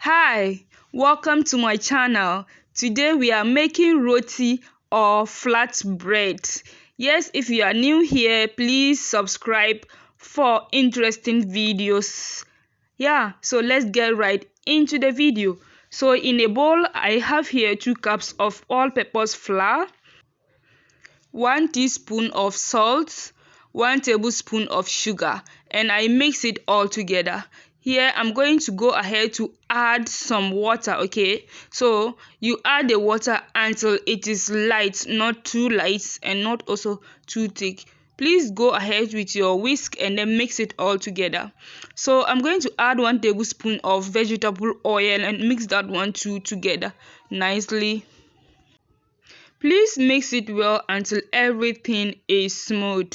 Hi, welcome to my channel. Today we are making roti or flat bread. Yes, if you are new here, please subscribe for interesting videos. So let's get right into the video. So in a bowl, I have here 2 cups of all-purpose flour, 1 teaspoon of salt, 1 tablespoon of sugar, and I mix it all together. Here I'm going to go ahead to add some water. Okay, so you add the water until it is light, not too light and not also too thick. Please go ahead with your whisk and then mix it all together. So I'm going to add 1 tablespoon of vegetable oil and mix that one too together nicely. Please mix it well until everything is smooth.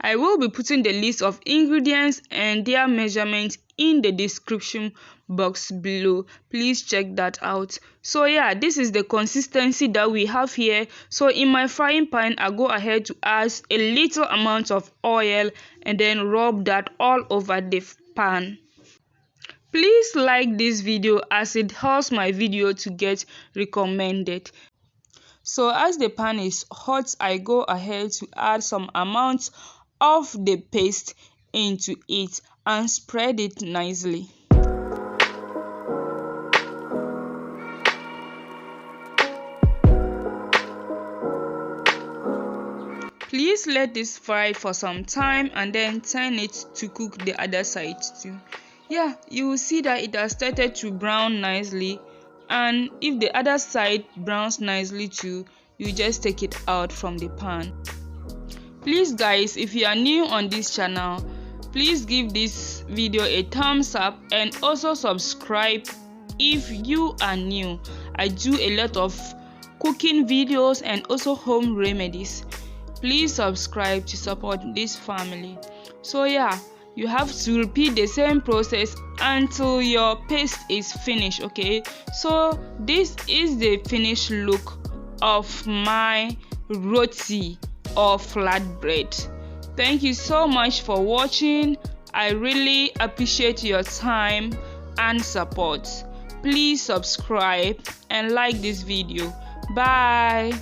I will be putting the list of ingredients and their measurements in the description box below. Please check that out. So this is the consistency that we have here. So in my frying pan, I go ahead to add a little amount of oil and then rub that all over the pan. Please like this video as it helps my video to get recommended. So as the pan is hot, I go ahead to add some amount of the paste into it and spread it nicely. Please let this fry for some time and then turn it to cook the other side too. You will see that it has started to brown nicely, and if the other side browns nicely too, you just take it out from the pan. Please guys, if you are new on this channel, please give this video a thumbs up and also subscribe if you are new. I do a lot of cooking videos and also home remedies. Please subscribe to support this family. So you have to repeat the same process until your paste is finished. Okay, so this is the finished look of my roti or flatbread. Thank you so much for watching. I really appreciate your time and support. Please subscribe and like this video. Bye.